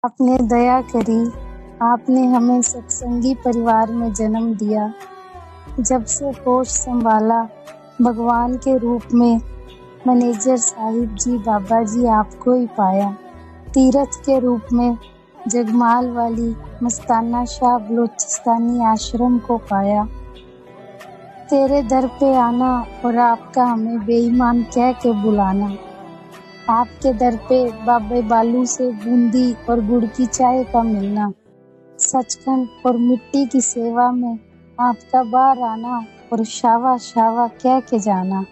आपने दया करी, आपने हमें सत्संगी परिवार में जन्म दिया। जब से होश संभाला, भगवान के रूप में मैनेजर साहिब जी बाबा जी आपको ही पाया। तीर्थ के रूप में जगमाल वाली मस्ताना शाह बलोचिस्तानी आश्रम को पाया। तेरे दर पे आना और आपका हमें बेईमान कह के बुलाना। आपके दर पे बाबे बालू से बूंदी और गुड़ की चाय का मिलना। सचखंड और मिट्टी की सेवा में आपका बार आना और शावा शावा कह के जाना।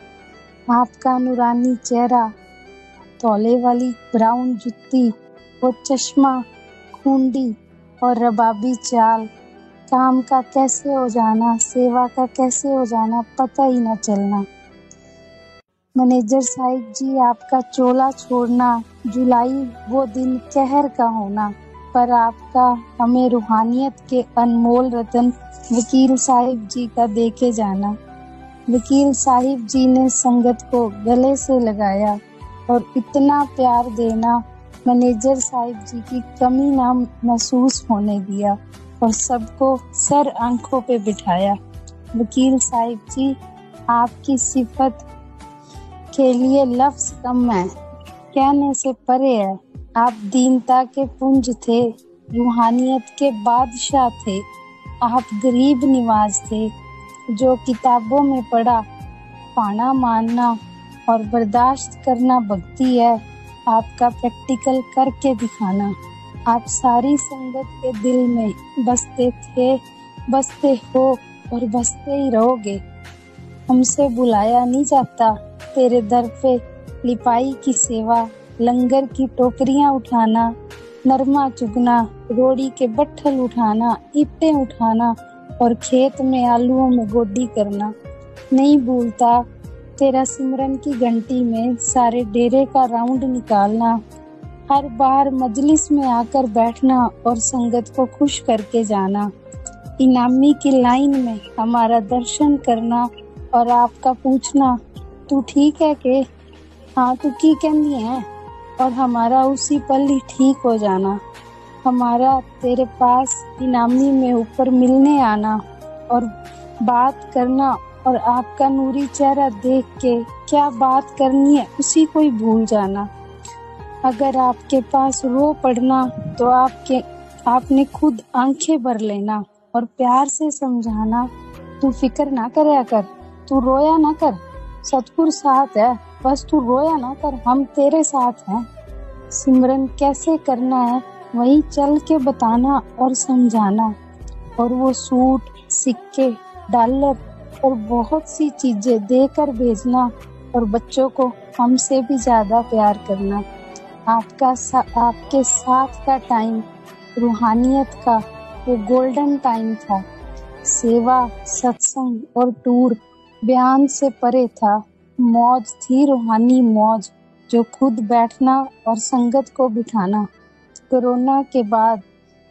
आपका नूरानी चेहरा, तौले वाली ब्राउन जुत्ती, वो चश्मा, खूंडी और रबाबी चाल, काम का कैसे हो जाना, सेवा का कैसे हो जाना, पता ही न चलना। मैनेजर साहिब जी आपका चोला छोड़ना, जुलाई वो दिन कहर का होना, पर आपका हमें रूहानियत के अनमोल रतन वकील साहिब जी का देके जाना। वकील साहिब जी ने संगत को गले से लगाया और इतना प्यार देना, मैनेजर साहिब जी की कमी ना महसूस होने दिया और सबको सर आंखों पे बिठाया। वकील साहिब जी, आपकी सिफत के लिए लफ्ज कम है, कहने से परे है। आप दीनता के पुंज थे, रूहानियत के बादशाह थे। आप गरीब निवाज थे, जो किताबों में पढ़ा पाना मानना और बर्दाश्त करना भक्ति है, आपका प्रैक्टिकल करके दिखाना। आप सारी संगत के दिल में बसते थे, बसते हो और बसते ही रहोगे। हमसे बुलाया नहीं जाता, तेरे दर पे लिपाई की सेवा, लंगर की टोकरियां उठाना, नरमा चुगना, रोड़ी के बट्ठल उठाना, ईंटें उठाना और खेत में आलूओं में गोडी करना। नहीं भूलता तेरा सिमरन की घंटी में सारे डेरे का राउंड निकालना, हर बार मजलिस में आकर बैठना और संगत को खुश करके जाना। इनामी की लाइन में हमारा दर्शन करना और आपका पूछना, तू ठीक है के? हाँ, तू की कहनी है? और हमारा उसी पल ही ठीक हो जाना। हमारा तेरे पास इनामी में ऊपर मिलने आना और बात करना और आपका नूरी चेहरा देख के क्या बात करनी है उसी को ही भूल जाना। अगर आपके पास रो पड़ना तो आपने खुद आंखें भर लेना और प्यार से समझाना, तू फिक्र ना करया कर, तू रोया ना कर, सतगुर साथ है, बस तू रोया ना कर, हम तेरे साथ हैं। सिमरन कैसे करना है वहीं चल के बताना और समझाना। और वो सूट, सिक्के, डॉलर और बहुत सी चीजें देकर भेजना और बच्चों को हमसे भी ज्यादा प्यार करना। आपके साथ का टाइम रूहानियत का वो गोल्डन टाइम था। सेवा, सत्संग और टूर बयान से परे था। मौज थी, रूहानी मौज, जो खुद बैठना और संगत को बिठाना। कोरोना के बाद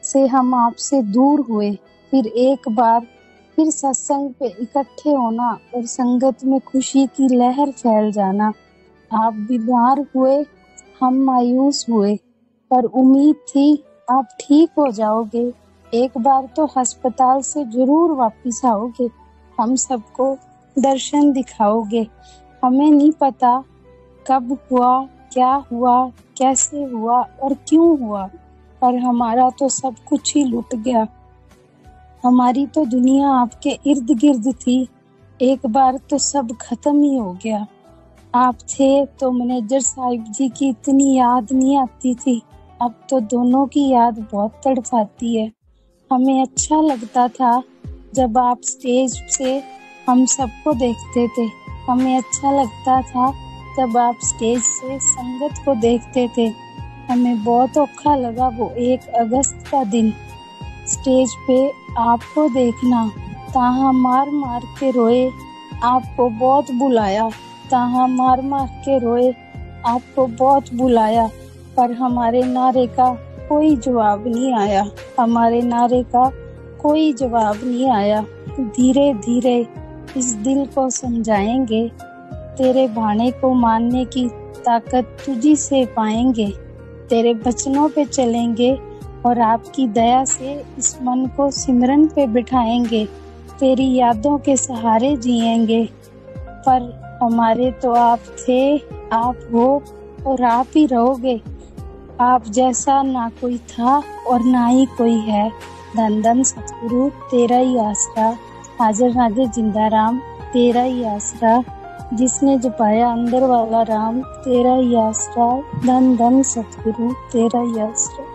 से हम आपसे दूर हुए, फिर एक बार फिर सत्संग पे इकट्ठे होना और संगत में खुशी की लहर फैल जाना। आप बीमार हुए, हम मायूस हुए, पर उम्मीद थी आप ठीक हो जाओगे। एक बार तो अस्पताल से जरूर वापिस आओगे, हम सबको दर्शन दिखाओगे। हमें नहीं पता कब हुआ, क्या हुआ, कैसे हुआ और क्यों हुआ, पर हमारा तो सब कुछ ही लुट गया। हमारी तो दुनिया आपके इर्द गिर्द थी, एक बार तो सब खत्म ही हो गया। आप थे तो मैनेजर साहिब जी की इतनी याद नहीं आती थी, अब तो दोनों की याद बहुत तड़पाती है। हमें अच्छा लगता था जब आप स्टेज से हम सबको देखते थे, हमें अच्छा लगता था जब आप स्टेज से संगत को देखते थे। हमें बहुत औखा लगा वो 1 अगस्त का दिन, स्टेज पे आपको देखना। ताहा मार मार के रोए, आपको बहुत बुलाया, ताहा मार मार के रोए, आपको बहुत बुलाया, पर हमारे नारे का कोई जवाब नहीं आया, हमारे नारे का कोई जवाब नहीं आया। धीरे धीरे इस दिल को समझाएंगे, तेरे भाने को मानने की ताकत तुझी से पाएंगे। तेरे वचनों पे चलेंगे और आपकी दया से इस मन को सिमरन पे बिठाएंगे, तेरी यादों के सहारे जिएंगे। पर हमारे तो आप थे, आप हो और आप ही रहोगे। आप जैसा ना कोई था और ना ही कोई है। धन धन सतगुरु तेरा ही आसरा, हाजिर नाजिर जिंदा राम तेरा ही आसरा, जिसने जपाया अंदर वाला राम तेरा ही आसरा। धन धन सतगुरु तेरा ही आसरा।